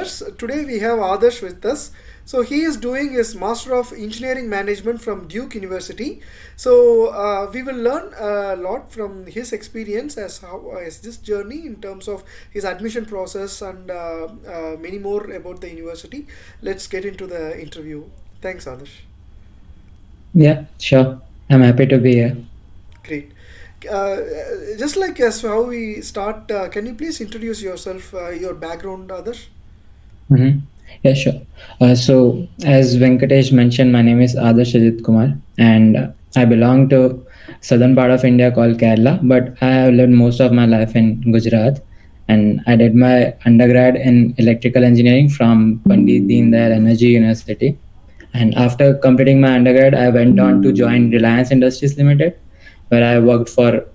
listeners, today we have Adarsh with us. So he is doing his Master of Engineering Management from Duke University. So we will learn a lot from his experience as how as this journey in terms of his admission process and many more about the university. Let's get into the interview. Thanks, Adarsh. Yeah, sure. I'm happy to be here. Great. Uh, just like as how we start, can you please introduce yourself, your background, Adarsh? hmm Yeah, sure. So, as Venkatesh mentioned, my name is Adarsh Ajit Kumar, and I belong to southern part of India called Kerala, but I have lived most of my life in Gujarat, and I did my undergrad in electrical engineering from Pandit Deendayal Energy University. And after completing my undergrad, I went on to join Reliance Industries Limited, where I worked for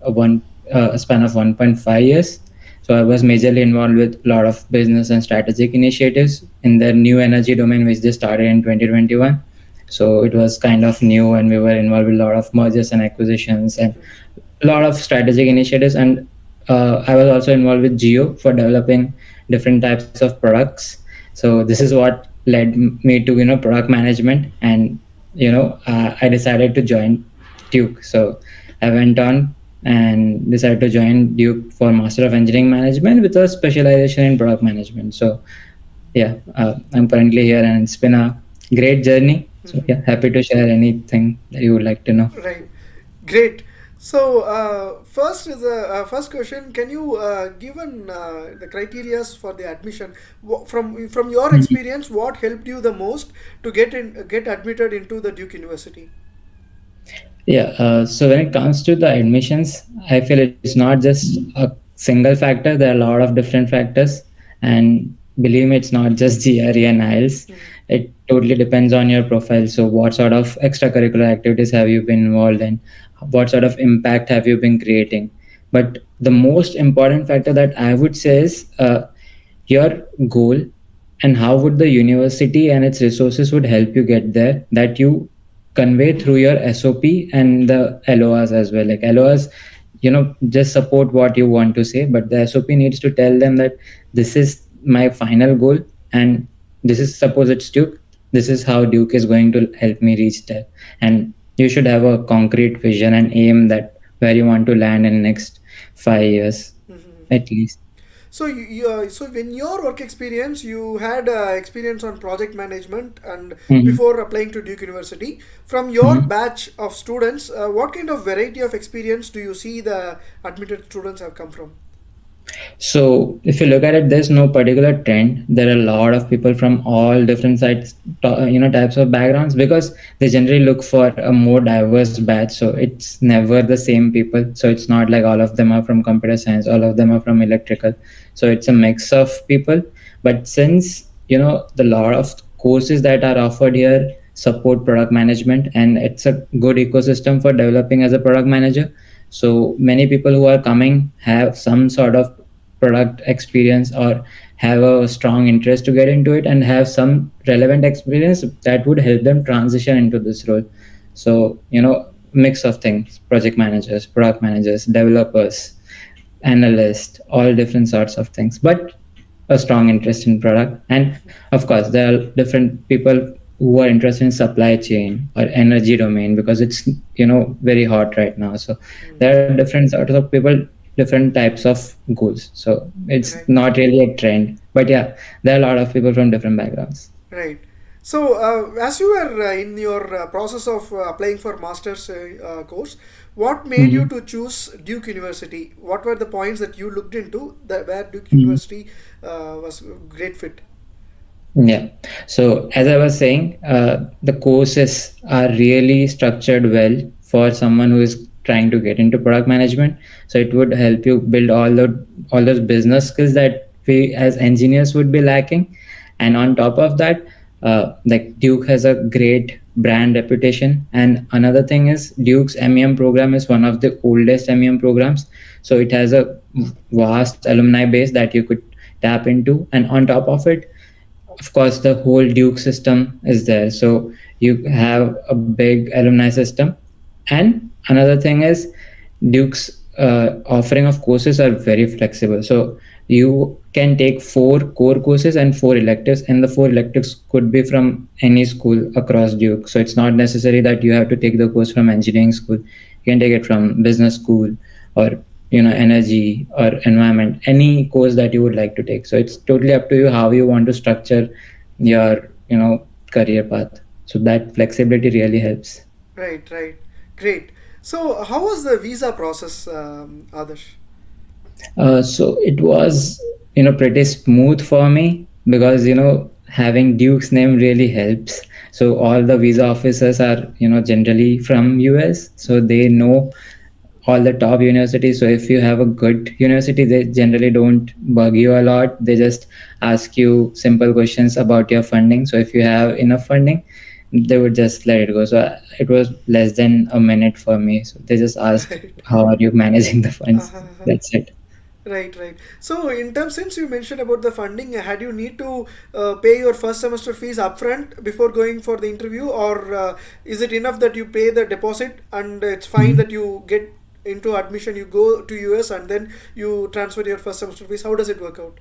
a span of 1.5 years. So I was majorly involved with a lot of business and strategic initiatives in the new energy domain, which they started in 2021. So it was kind of new, and we were involved with a lot of mergers and acquisitions and a lot of strategic initiatives. And I was also involved with Geo for developing different types of products. So this is what led me to product management, and I decided to join Duke. So I went on and decided to join Duke for Master of Engineering Management with a specialization in product management. So yeah, I'm currently here, and it's been a great journey. So yeah, happy to share anything that you would like to know. Right. Great. So first is the first question. Can you given the criterias for the admission from your experience? What helped you the most to get admitted into the Duke University? Yeah, so when it comes to the admissions, I feel it's not just a single factor. There are a lot of different factors, and believe me, it's not just GRE and IELTS. It totally depends on your profile. So, what sort of extracurricular activities have you been involved in? What sort of impact have you been creating? But the most important factor that I would say is your goal, and how would the university and its resources would help you get there, that you convey through your SOP and the LORs as well. Like LORs, just support what you want to say, but the SOP needs to tell them that this is my final goal, and this is, suppose it's Duke, this is how Duke is going to help me reach there. And you should have a concrete vision and aim that where you want to land in the next 5 years at least. So so when your work experience, you had experience on project management, and Mhm. before applying to Duke University, from your Mhm. batch of students, what kind of variety of experience do you see the admitted students have come from? So if you look at it, there's no particular trend. There are a lot of people from all different sides, types of backgrounds, because they generally look for a more diverse batch. So it's never the same people. So it's not like all of them are from computer science, all of them are from electrical. So it's a mix of people. But since the lot of courses that are offered here support product management, and it's a good ecosystem for developing as a product manager, so many people who are coming have some sort of product experience, or have a strong interest to get into it, and have some relevant experience that would help them transition into this role. So mix of things: project managers, product managers, developers, analysts, all different sorts of things, but a strong interest in product. And of course there are different people who are interested in supply chain or energy domain, because it's very hot right now. So there are different sorts of people, different types of goals. So it's Right. not really a trend, but yeah, there are a lot of people from different backgrounds. Right. So, as you were in your process of applying for master's course, what made you Mhm. to choose Duke University? What were the points that you looked into that where Duke Mhm. University was a great fit? Yeah. So as I was saying, the courses are really structured well for someone who is trying to get into product management. So it would help you build all those business skills that we as engineers would be lacking. And on top of that, like Duke has a great brand reputation. And another thing is Duke's MEM program is one of the oldest MEM programs. So it has a vast alumni base that you could tap into. And on top of it, of course, the whole Duke system is there. So you have a big alumni system. And another thing is Duke's offering of courses are very flexible. So you can take four core courses and four electives, and the four electives could be from any school across Duke. So it's not necessary that you have to take the course from engineering school. You can take it from business school, or energy or environment, any course that you would like to take. So it's totally up to you how you want to structure your career path. So that flexibility really helps. Right, right. Great. So, how was the visa process, Adarsh? So it was, pretty smooth for me because, having Duke's name really helps. So all the visa officers are, generally from US, so they know all the top universities. So if you have a good university, they generally don't bug you a lot. They just ask you simple questions about your funding. So if you have enough funding, they would just let it go. So it was less than a minute for me. So they just asked, Right. "How are you managing the funds?" Uh-huh. That's it. Right, right. So, in terms, since you mentioned about the funding, had you need to pay your first semester fees upfront before going for the interview, or is it enough that you pay the deposit and it's fine that you get into admission, you go to US and then you transfer your first semester fees? How does it work out?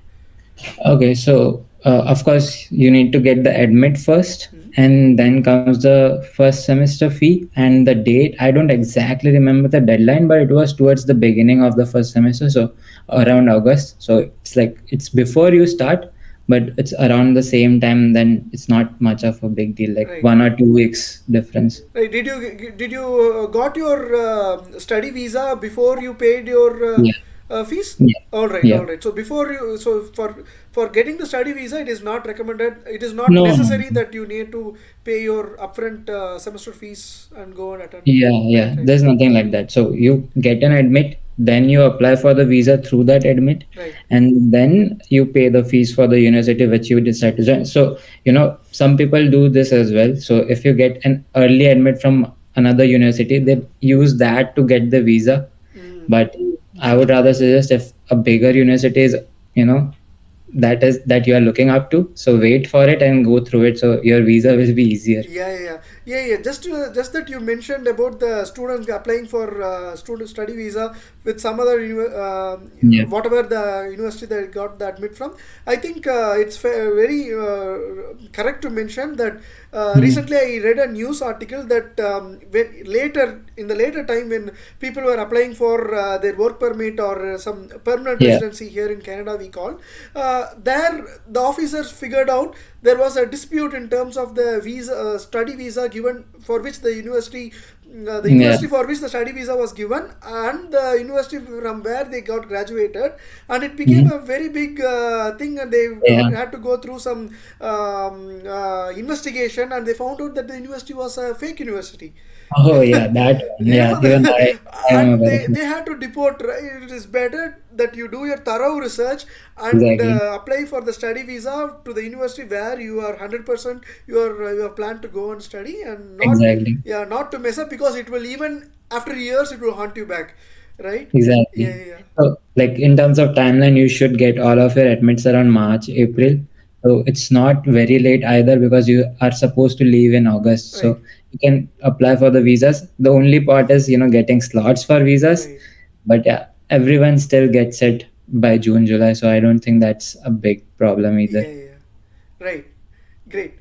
Okay, so of course you need to get the admit first, Hmm. and then comes the first semester fee and the date. I don't exactly remember the deadline, but it was towards the beginning of the first semester, so around August. So it's like it's before you start, but it's around the same time. Then it's not much of a big deal, like Right. 1 or 2 weeks difference. Right. Did you got your study visa before you paid your Yeah, fees? yeah, All right, yeah. all right. So before you, so for getting the study visa, it is not recommended. It is not No, no. necessary that you need to pay your upfront semester fees and go and attend. Yeah, Right, yeah. right, There's nothing like that. So you get an admit, then you apply for the visa through that admit, right. and then you pay the fees for the university which you decide to join. So, some people do this as well. So if you get an early admit from another university, they Mm. use that to get the visa. Mm. But I would rather suggest if a bigger university is, you know, that you are looking up to, so wait for it and go through it. So your visa will be easier. Yeah. Just that you mentioned about the students applying for student study visa with some other Yeah. whatever the university they got the admit from. I think it's very correct to mention that Mhm. recently I read a news article that when later in the later time when people were applying for their work permit or some permanent Yeah. residency here in Canada, we call there the officers figured out there was a dispute in terms of the visa study visa given for which the Yeah. university for which the study visa was given and the university from where they got graduated, and it became Mhm. a very big thing, and they Yeah. had to go through some investigation, and they found out that the university was a fake university. Oh yeah, that one. You Yeah, know even I am and aware they, of it. they had to deport, right? It is better that you do your thorough research and Exactly. apply for the study visa to the university where you are 100% you are planned to go and study, and not, Exactly. yeah, not to mess up, because it will, even after years, it will haunt you back, right? Yeah, Exactly. yeah, yeah. So, like in terms of timeline, you should get all of your admits around March, April. Mm, So it's not very late either because you are supposed to leave in August. right, So you can apply for the visas. The only part is, getting slots for visas. right. But yeah, everyone still gets it by June, July. So I don't think that's a big problem either. Yeah, yeah, yeah. Right. Great.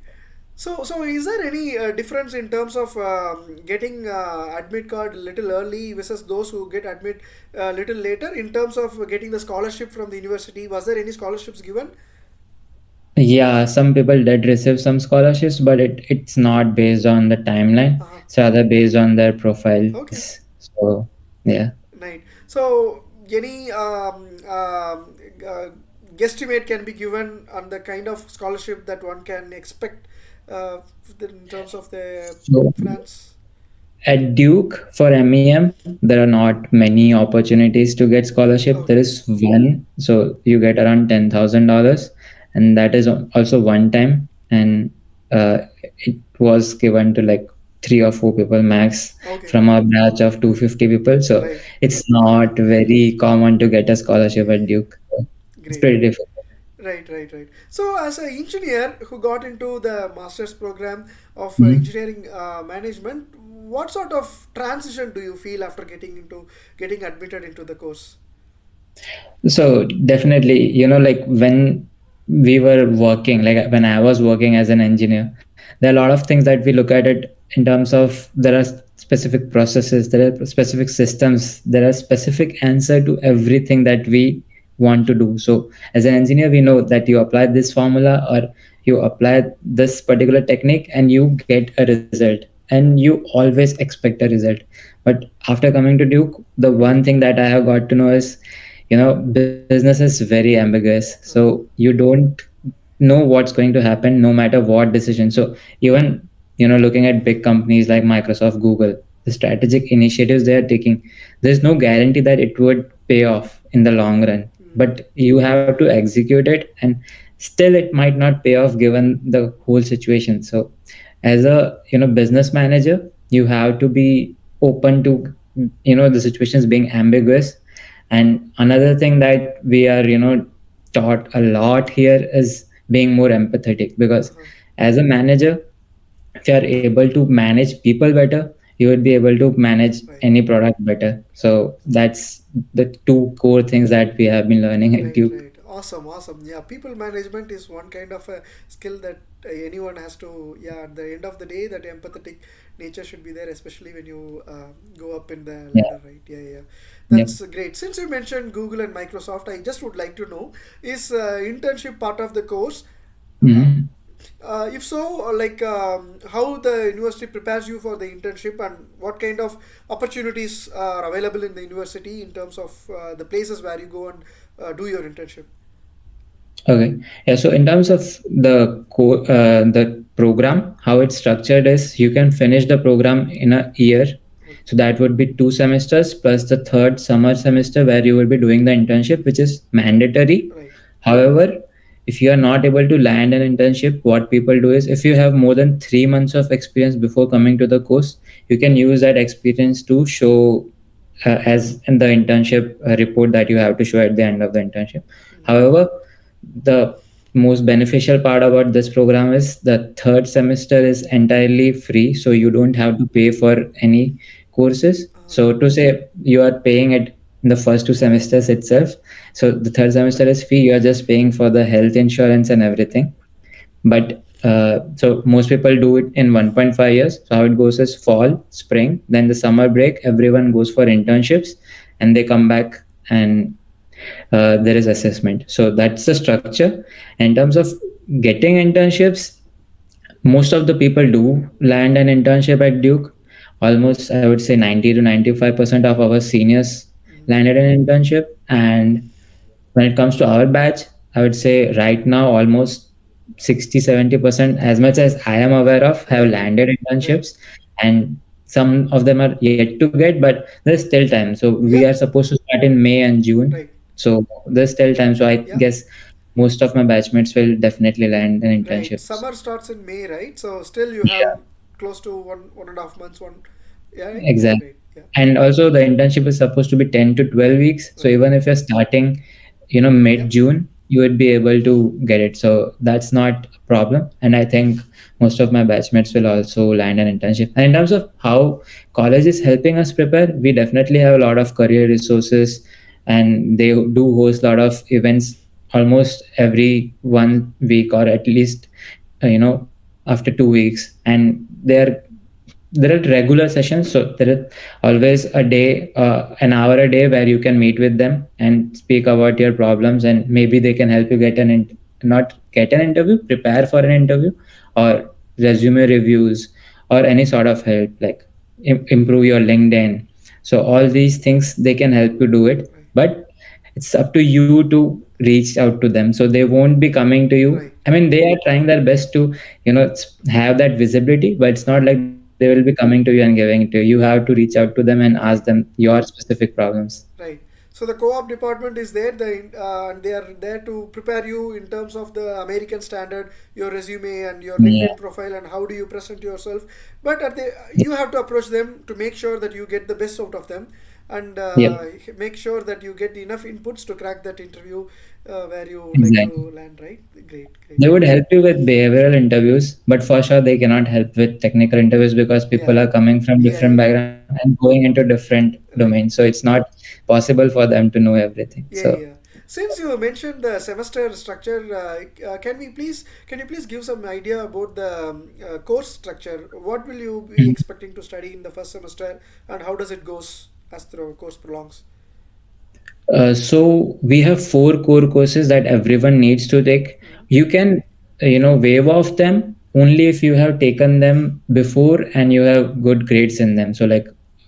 So is there any difference in terms of getting admit card little early versus those who get admit little later in terms of getting the scholarship from the university? Was there any scholarships given? Yeah, some people did receive some scholarships, but it's not based on the timeline. Uh-huh. It's rather based on their Okay. profiles. So yeah. Right. So any uh, guesstimate can be given on the kind of scholarship that one can expect in terms of the So finance. at Duke for MEM, there are not many opportunities to get scholarship. There Okay. is one, so you get around $10,000, and that is also one time, and it was given to like 3 or 4 people max Okay. from a batch of 250 people. So Right. it's not very common to get a scholarship Yeah, at yeah. Duke. So it's Great. pretty difficult. Right, right, right. So, as an engineer who got into the master's program of Mhm. engineering management, what sort of transition do you feel after getting admitted into the course? So definitely, like when we were working, like when I was working as an engineer, there are a lot of things that we look at it in terms of there are specific processes, there are specific systems, there are specific answer to everything that we want to do. So as an engineer, we know that you apply this formula or you apply this particular technique and you get a result, and you always expect a result. But after coming to Duke, the one thing that I have got to know is, business is very ambiguous, so Uh-huh. you don't know what's going to happen no matter what decision. So even, looking at big companies like Microsoft, Google, the strategic initiatives they are taking, there's no guarantee that it would pay off in the long run, Mm. but you have to execute it, and still it might not pay off given the whole situation. So as a, business manager, you have to be open to, the situations being ambiguous. And another thing that we are, taught a lot here is being more empathetic, because Uh-huh. as a manager, if you are able to manage people better, you would be able to manage Right. any product better. So that's the two core things that we have been learning at Right, Duke. right. Awesome, awesome. Yeah, people management is one kind of a skill that anyone has to. Yeah, at the end of the day, that empathetic nature should be there, especially when you go up in the Yeah. ladder, right? Yeah, yeah. Yeah. That's great. Since you mentioned Google and Microsoft, I just would like to know, is internship part of the course? Uh, Mhm. if so, how the university prepares you for the internship and what kind of opportunities are available in the university in terms of the places where you go and do your internship. Okay. Yeah. So in terms of the program, how it's structured is you can finish the program in a year. So that would be 2 semesters plus the third summer semester where you will be doing the internship, which is mandatory. Right. However, if you are not able to land an internship, what people do is if you have more than 3 months of experience before coming to the course, you can use that experience to show as in the internship report that you have to show at the end of the internship. Mhm. However, the most beneficial part about this program is the third semester is entirely free, so you Okay. don't have to pay for any courses. Uh, So to say you are paying it in the first 2 semesters itself, so the third semester right. is free. You are just paying for the health insurance and everything. But so most people do it in 1.5 years. So how it goes is fall, spring, then the summer break. Everyone goes for internships, and they come back, and there is assessment. So that's the structure. In terms of getting internships, most of the people do land an internship at Duke. Almost, I would say 90 to 95% of our seniors Mhm. landed an internship. And when it comes to our batch, I would say right now almost 60-70%, as much as I am aware of, have Right. landed Right. internships, and some of them are yet to get, but there's still time. So we are Yeah. supposed to start in May and June. Right. So there's still time. So I Yeah. guess most of my batchmates will definitely land in Right. internships. Summer starts in May, right? So still you have Yeah. close to 1.5 months. One. Yeah. Right? Yeah. Exactly. Great. Yeah. And also the internship is supposed to be 10 to 12 weeks. So Right. even if you're starting, Yep. mid-June, you would be able to get it. So that's not a problem. And I think most of my batchmates will also land an internship. And in terms of how college is helping us prepare, we definitely have a lot of career resources, and they do host a lot of events almost every 1 week, or at least, after 2 weeks. And there are regular sessions, so there is always a day, an hour a day, where you can meet with them and speak about your problems, and maybe they can help you get not get an interview, prepare for an interview, or resume reviews, or any sort of help, like improve your LinkedIn. So all these things they can help you do it, Right. but it's up to you to reach out to them. So they won't be coming to you. Right. I mean, they are trying their best to, have that visibility, but it's not Uh-huh. like they will be coming to you and giving it to you. You have to reach out to them and ask them Right. your specific problems. Right. So the co-op department is there, and they are there to prepare you in terms of the American standard, your resume and your Yeah. LinkedIn profile, and how do you present yourself. But you have to approach them to make sure that you get the best out of them, and Yep. make sure that you get enough inputs to crack that interview where you like to Exactly. land. Right. Great. Great. They would help you with behavioral interviews, but for sure they cannot help with technical interviews, because Yeah. people are coming from Yeah. different Yeah. backgrounds and going into different Right. domain, so it's not possible for them to know everything. Yeah, So yeah. Since you mentioned the semester structure, can you please give some idea about the course structure? What will you be expecting to study in the first semester, and how does it goes as the course prolongs? So we have four core courses that everyone needs to take. Mm-hmm. You can, waive off them only if you have taken them before and you have good grades in them. So like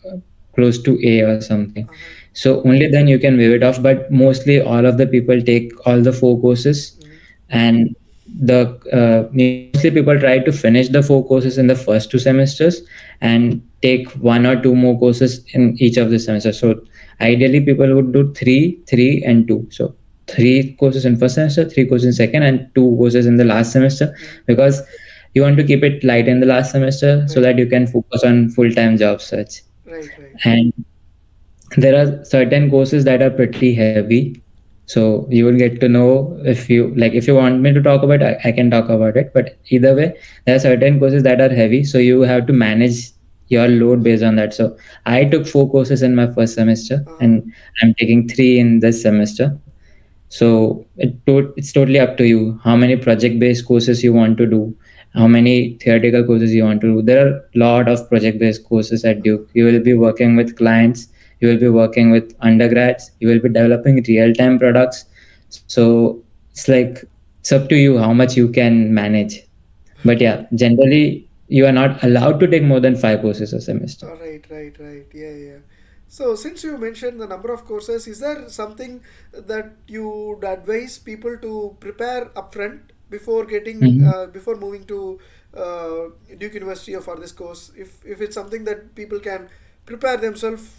uh, close to A or something. Uh-huh. So only then you can waive it off. But mostly all of the people take all the four courses, Mm-hmm. and mostly people try to finish the four courses in the first 2 semesters and take one or two more courses in each of the semesters. So ideally people would do three and two. So three courses in first semester, three courses in second, and two courses in the last semester, Mm-hmm. because you want to keep it light in the last semester so Right. that you can focus on full-time job search. Right. Right. And there are certain courses that are pretty heavy, so you will get to know. If you want me to talk about it, I can talk about it, but either way, there are certain courses that are heavy, so you have to manage your load based on that. So I took four courses in my first semester, Uh-huh. and I'm taking three in this semester. So it's totally up to you how many project based courses you want to do, how many theoretical courses you want to do. There are a lot of project based courses at Uh-huh. Duke. You will be working with clients, you will be working with undergrads, you will be developing real time products. So it's like it's up to you how much you can manage. But Okay. yeah, generally you are not allowed to take more than five courses a semester. Right, right, right. Yeah, yeah. So, since you mentioned the number of courses, is there something that you would advise people to prepare upfront before getting Mhm. before moving to Duke University or for this course? If it's something that people can prepare themselves,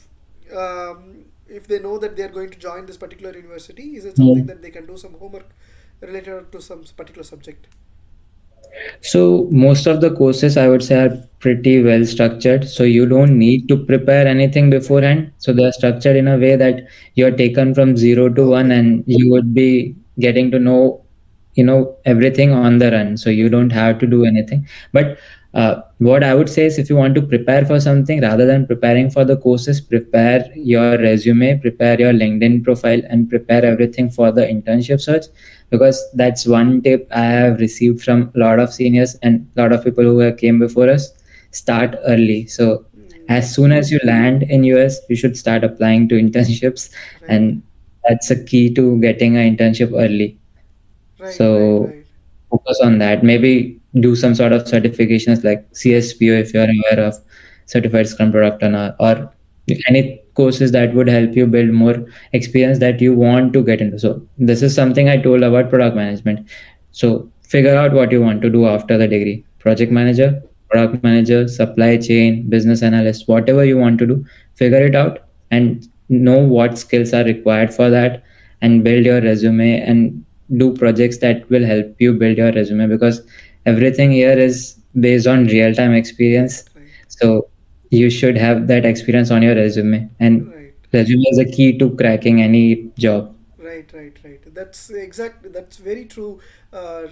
if they know that they are going to join this particular university, is it something that they can do some homework related to some particular subject? So most of the courses I would say are pretty well structured. So you don't need to prepare anything Right. beforehand. So they are structured in a way that you're taken from zero to one, Okay. and you would be getting to know, everything on the run. So you don't Right. have to do anything. But what I would say is, if you want to prepare for something, rather than preparing for the courses, prepare your resume, prepare your LinkedIn profile, and prepare everything for the internship search, because that's one tip I have received from a lot of seniors and a lot of people who have came before us. Start early. So Mm, as soon as you land in US, you should start applying to internships, right. and that's a key to getting an internship early. Right. Right. So Right. focus on that. Maybe do some sort of certifications like Right. CSPO if you're aware of, Certified Scrum Product Owner, or any courses that would help you build more experience that you want to get into. So this is something I told about product management. So figure out what you want to do after the degree. Project Right. manager, product manager, supply chain, business analyst, whatever you want to do, figure it out and know what skills are required for that, and build your resume and do projects that will help you build your resume, because everything here is based on real time Right. experience. Right. So you should have that experience on your resume, and Right. resume is a key to cracking any job. Right, right, right. That's exact. That's very true.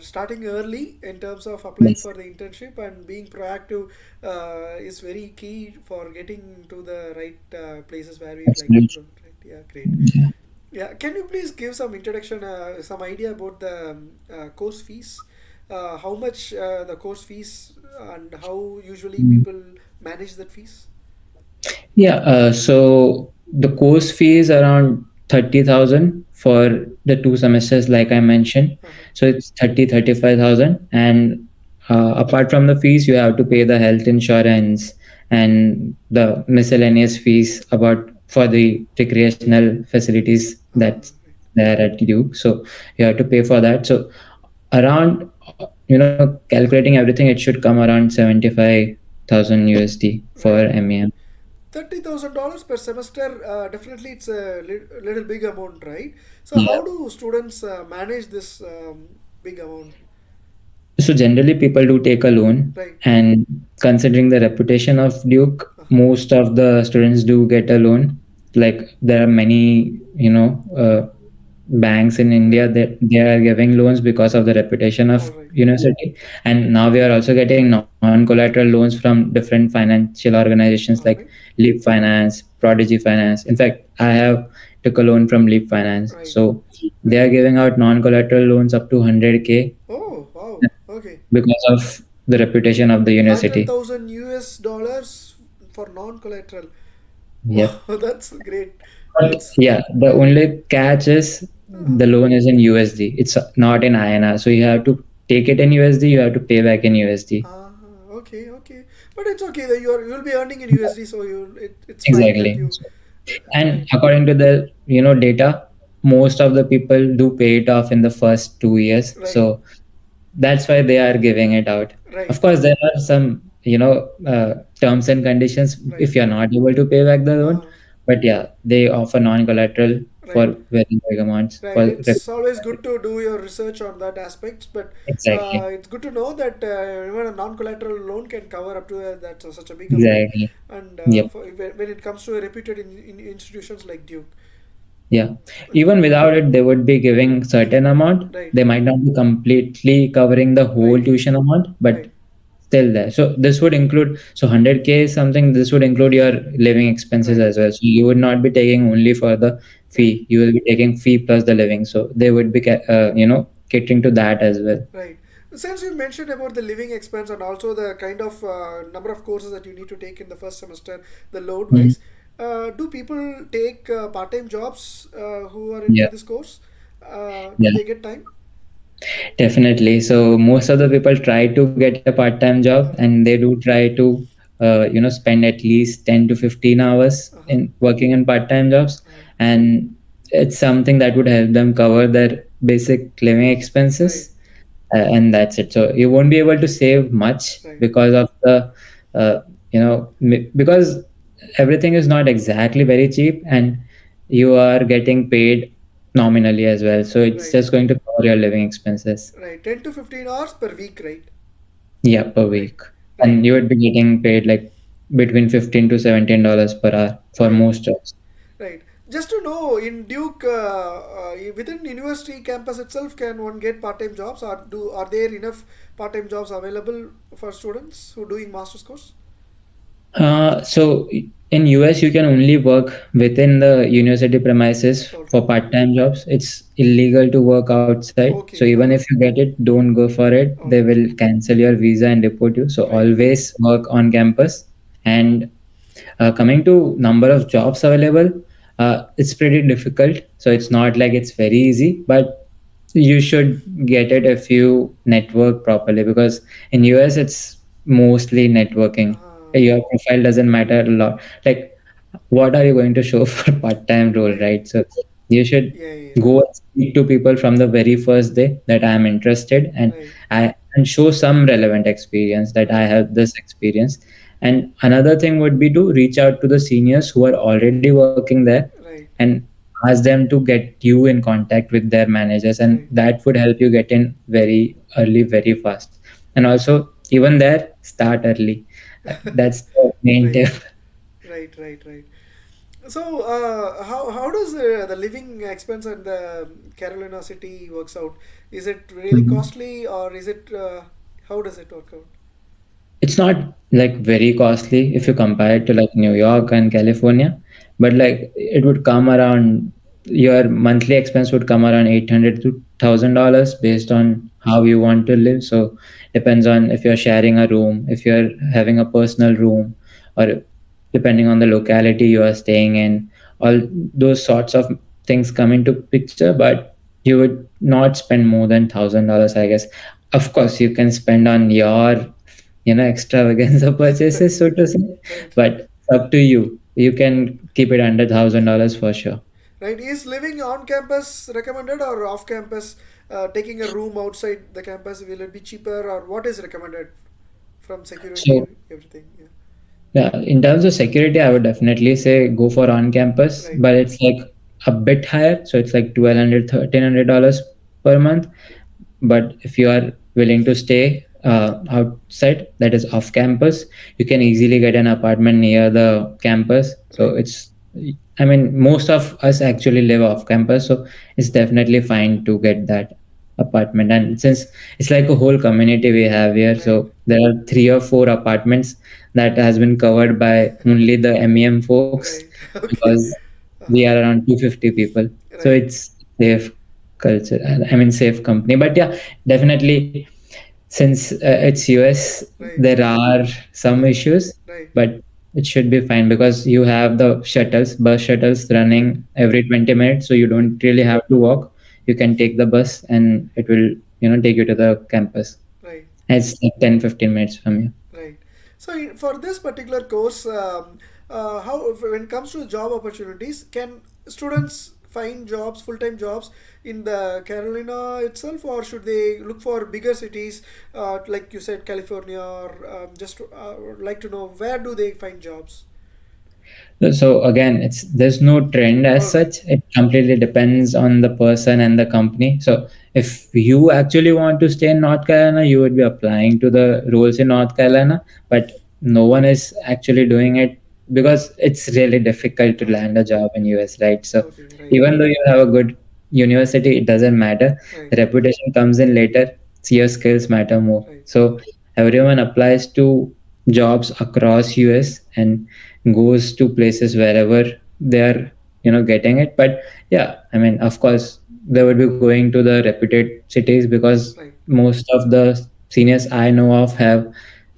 Starting early in terms of applying Yes, for the internship and being proactive is very key for getting to the right places where we'd like to absolutely. grow. Right. Yeah, great. Yeah. Yeah. Can you please give some introduction, some idea about the course fees? How much the course fees and how usually Mm. people manage that fees? Yeah, so the course fee is around 30,000 for the 2 semesters, like I mentioned. Uh-huh. So it's 35,000. And apart from the fees, you have to pay the health insurance and the miscellaneous fees about for the recreational facilities that's Right. there at Duke. So you have to pay for that. So around, calculating everything, it should come around 75,000 USD for Right. MEM. $30,000 per semester, definitely it's a little big amount, right? So Yeah. how do students manage this big amount? So generally, people do take a loan, Right. and considering the reputation of Duke, Uh-huh. most of the students do get a loan. Like there are many, banks in Right. India that they are giving loans because of the reputation of All right. university, and now we are also getting non-collateral loans from different financial organizations like All right. Leap Finance, Prodigy Finance. In fact, I have took a loan from Leap Finance, Right. so they are giving out non-collateral loans up to 100K Oh, wow. Okay. because of the reputation of the university. 100,000 US dollars for non-collateral. Wow, Yep. that's great. But That's yeah, the only catch is uh, the loan is in USD. It's not in INR. So you have to take it in USD, you have to pay back in USD. okay, okay. But it's okay. That you'll be earning in USD, so it's fine that Exactly. you And right, according to the data, most of the people do pay it off in the first 2 years. right, So that's why they are giving it out. right, Of course, there are some terms and conditions right. if you're not able to pay back the loan. Uh, But yeah, they offer non-collateral right. for very big amounts Right, for it's always good to do your research on that aspects, but exactly, it's good to know that even a non-collateral loan can cover up to that's such a big amount, exactly. and Yep. when it comes to reputed in institutions like Duke, Yeah. right, Even without it, they would be giving certain amount. right, They might not be completely covering the whole right, tuition amount, but right, still there. So this would include, so 100K is something, this would include your living expenses right, as well. So you would not be taking only for the right, fee. You will be taking fee plus the living. So they would be, catering to that as well. right. Since you mentioned about the living expense and also the kind of number of courses that you need to take in the first semester, the load Mhm. wise, do people take part-time jobs who are into Yeah. this course? Do Yeah. they get time? Definitely. So most of the people try to get a part-time job, Uh-huh. and they do try to, spend at least 10 to 15 hours Uh-huh. in working in part-time jobs, Uh, and it's something that would help them cover their basic living right, expenses, and that's it. So you won't be able to save much right, because of the, because everything is not exactly very cheap, and you are getting paid nominally as well. So it's right, just going to cover your living expenses. right. 10 to 15 hours per week, right? Yeah, per Right, week. right, And you would be getting paid like between 15 to $17 per hour for right, most jobs. right. Just to know, in Duke, within university campus itself, can one get part-time jobs, or are there enough part-time jobs available for students who doing master's course? So in US, you can only work within the university premises Okay, for part-time jobs. It's illegal to work outside. So okay, even if you get it, don't go for it. all They right, will cancel your visa and deport you. So right, always work on campus. And coming to number of jobs available, it's pretty difficult. So it's not like it's very easy, but you should get it if you network properly, because in US it's mostly networking. uh, Your profile doesn't matter a lot. Like, what are you going to show for part-time role, right, right? So you should yeah, yeah, yeah. go and speak to people from the very first day that I am interested, and Right, I and show some relevant experience that I right, have this experience. And another thing would be to reach out to the seniors who are already working there, right, and ask them to get you in contact with their managers, and right. that would help you get in very early, very fast. And also, even there, start early. That's the main Right, tip. right, right, right. So, how does the living expense and the Carolina city works out? Is it really Mhm. costly, or is it how does it work out? It's not like very costly if you Right, compare it to like New York and California, but like it would come around, your monthly expense would come around 800 to $1,000 right, based on how you want to live. So depends on if you're sharing a room, if you're having a personal room, or depending on the locality you are staying in. All those sorts of things come into picture, but you would not spend more than $1,000, I guess. Of course, you can spend on your extravaganza purchases, so to say, right, but it's up to you. You can keep it under $1,000 for sure. right. Is living on campus recommended or off campus? Taking a room outside the campus, will it be cheaper, or what is recommended from security, So everything? Yeah. yeah, in terms of security, I would definitely say go for on campus, Right, but it's like a bit higher, so it's like 1,200, $1,300 per month. But if you are willing to stay outside, that is off campus, you can easily get an apartment near the campus. So right. I mean, most of us actually live off campus, so it's definitely fine to get that. apartment. And since it's like a whole community we have here, Right. so there are 3 or 4 apartments that has been covered by only the MEM folks, Right. Okay. because we Uh-huh. are around 250 people. So Right. it's safe culture, I mean safe company. But yeah, definitely, since it's US, Right. there are some issues, Right. but it should be fine because you have the bus shuttles Right. running every 20 minutes, so you Right. don't really have to walk. You can take the bus and it will, take you to the campus. Right. It's like 10-15 minutes from you. Right. So for this particular course, how when it comes to job opportunities, can students find jobs, full-time jobs in the Carolina itself, or should they look for bigger cities, like you said, California, or just would like to know where do they find jobs? So again, it's there's no trend as All right. such. It completely depends on the person and the company. So if you actually want to stay in North Carolina, you would be applying to the roles in North Carolina, but no one is actually doing it because it's really difficult to Uh-huh. land a job in US, right? So Okay. Right. even though you have a good university, it doesn't matter. Right. The reputation comes in later. Your skills matter more. Right. So everyone applies to jobs across US and goes to places wherever they are, getting it. But yeah, I mean, of course they would be going to the reputed cities because Right. most of the seniors I know of have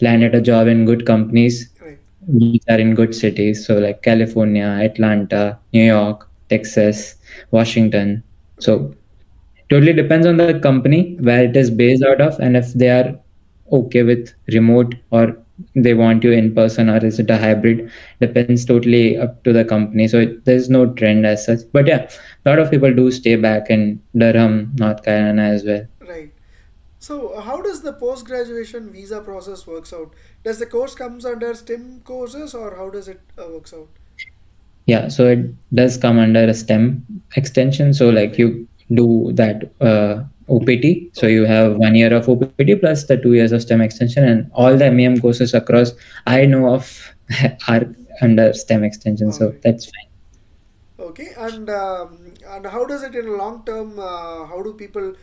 landed a job in good companies Right. which are in good cities, so like California, Atlanta, New York, Texas, Washington. Right. So totally depends on the company where Right. it is based out of, and if they are okay with remote, or they want you in person, or is it a hybrid, depends totally up to the company. So there's no trend as such. But yeah, a lot of people do stay back in Durham, North Carolina as well. Right. So, how does the post-graduation visa process works out? Does the course comes under STEM courses, or how does it works out? Yeah, so it does come under a STEM extension. So like Right. you do that OPT. So you Okay. have 1 year of OPT plus the 2 years of STEM extension, and all the MEM courses across I know of are under STEM extension. All So right. that's fine. Okay. And how does it in a long term? How do people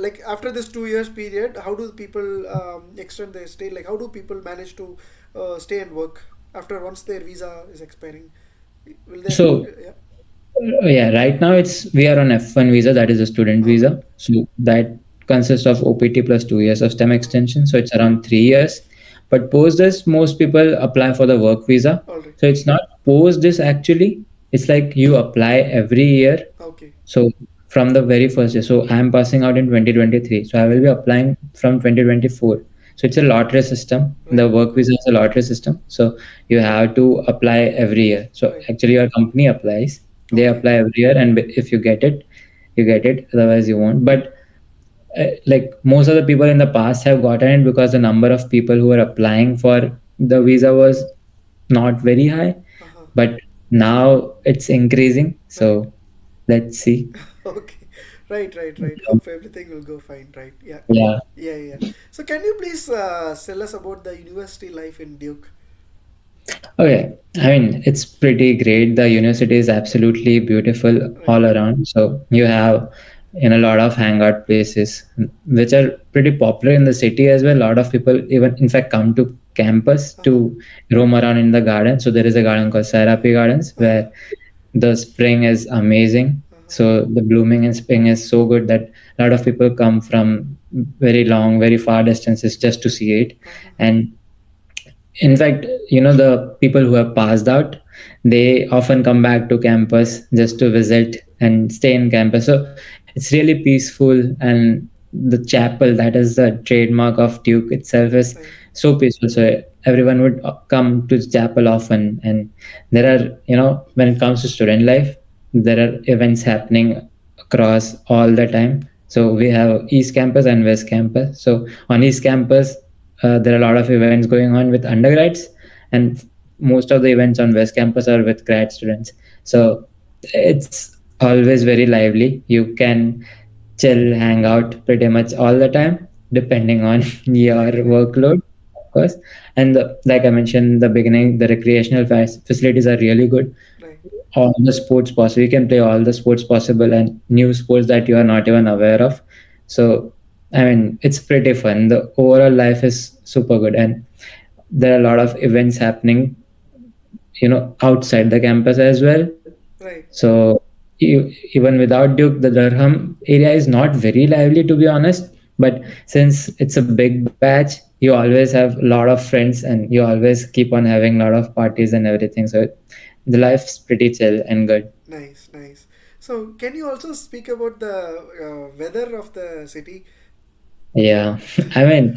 like after this 2 years period? How do people extend their stay? Like how do people manage to stay and work after once their visa is expiring? Will they? So Yeah. yeah, right now it's we are on F1 visa, that is a student All right. visa. So that consists of OPT plus 2 years of STEM Uh-huh. extension. So it's around 3 years. But post this, most people apply for the work visa. All right. So it's not post this actually. It's like you apply every year. Okay. So from the very first year. So I'm passing out in 2023. So I will be applying from 2024. So it's a lottery system. Right. The work visa is a lottery system. So you have to apply every year. So Right. actually your company applies. They Okay. apply every year, and if you get it, you get it. Otherwise, you won't. But like most of the people in the past have gotten it because the number of people who are applying for the visa was not very high. Uh-huh. But now it's increasing. Right. So let's see. Okay. Right, right, right. Hope everything will go fine, right? Yeah. Yeah. Yeah, yeah. So can you please tell us about the university life in Duke? Okay, I mean, it's pretty great. The university is absolutely beautiful Right. all around. So you have a lot of hangout places, which are pretty popular in the city as well. A lot of people even in fact come to campus Uh-huh. to roam around in the garden. So there is a garden called Serapi Gardens Uh-huh. where the spring is amazing. Uh-huh. So the blooming in spring is so good that a lot of people come from very long, very far distances just to see it. Uh-huh. And in fact, the people who have passed out, they often come back to campus just to visit and stay in campus. So it's really peaceful, and the chapel, that is the trademark of Duke itself, is Right. so peaceful. So everyone would come to chapel often. And there are, when it comes to student life, there are events happening across all the time. So we have East Campus and West Campus. So on East Campus, there are a lot of events going on with undergrads, and most of the events on West Campus are with grad students. So it's always very lively. You can chill, hang out pretty much all the time, depending on your Right, right, workload, of course. And like I mentioned in the beginning, the recreational facilities are really good. right. All the sports possible, you can play all the sports possible, and new sports that you are not even aware of. So I mean, it's pretty fun. The overall life is super good, and there are a lot of events happening, outside the campus as well. Right. So even without Duke, the Durham area is not very lively, to be honest. But since it's a big batch, you always have a lot of friends, and you always keep on having a lot of parties and everything. So the life's pretty chill and good. Nice, nice. So, can you also speak about the weather of the city? Yeah, I mean,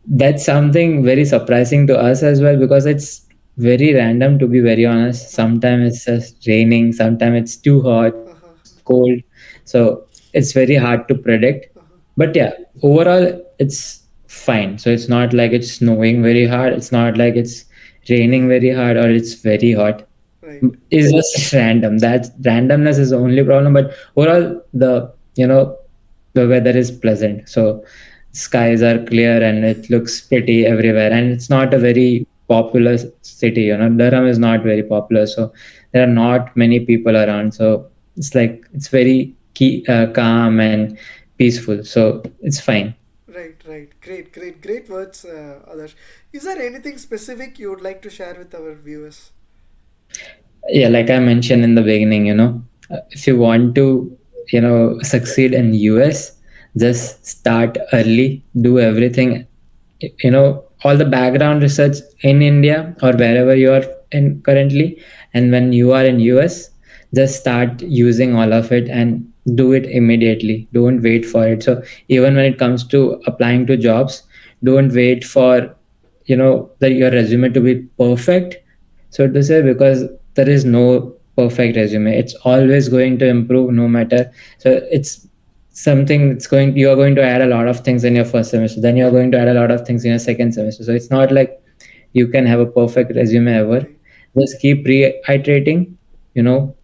that's something very surprising to us as well, because it's very random, to be very honest. Uh-huh. Sometimes it's just raining, sometimes it's too hot, Uh-huh. cold. So it's very hard to predict. Uh-huh. But yeah, overall, it's fine. So it's not like it's snowing very hard, it's not like it's raining very hard, or it's very hot. Right. It's just random. That randomness is the only problem. But overall, the weather is pleasant. So skies are clear and it looks pretty everywhere. And it's not a very popular city. Durham is not very popular, so there are not many people around. So it's like it's very calm and peaceful. So it's fine. Right, right. Great, great, great words, Adarsh. Is there anything specific you would like to share with our viewers? Yeah, like I mentioned in the beginning, if you want to succeed in US, just start early, do everything, all the background research in India or wherever you are in currently, and when you are in US, just start using all of it and do it immediately. Don't wait for it. So even when it comes to applying to jobs, don't wait for your resume to be perfect, so to say, because there is no perfect resume. It's always going to improve no matter. So it's something it's going you are going to add a lot of things in your first semester, then you're going to add a lot of things in your second semester. So it's not like you can have a perfect resume ever. Right, Just keep reiterating,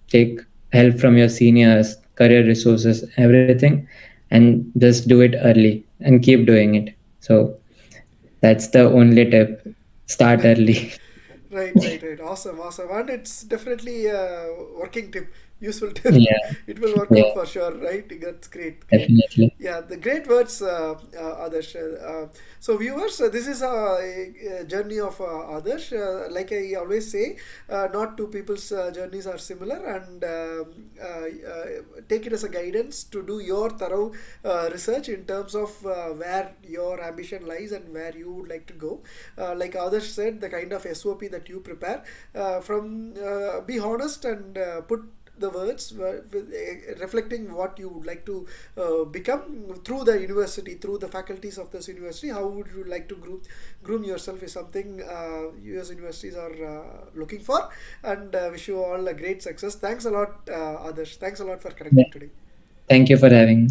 take help from your seniors, career resources, everything, and just do it early and keep doing it. So that's the only tip. Start early. right, right, right. Awesome, awesome. And it's definitely a working tip, useful tip. Yeah, It will work out yeah, for sure, right? That's great, great. definitely. Yeah, the great words, Adarsh. So, viewers, this is a journey of Adarsh. Like I always say, not two people's journeys are similar, and take it as a guidance to do your thorough research in terms of where your ambition lies and where you would like to go. Like Adarsh said, the kind of SOP that you prepare, from be honest and put the words reflecting what you would like to become through the university, through the faculties of this university. How would you like to groom yourself is something US universities are looking for, and wish you all a great success. Thanks a lot, Adarsh. Thanks a lot for Yeah. connecting today. Thank you for having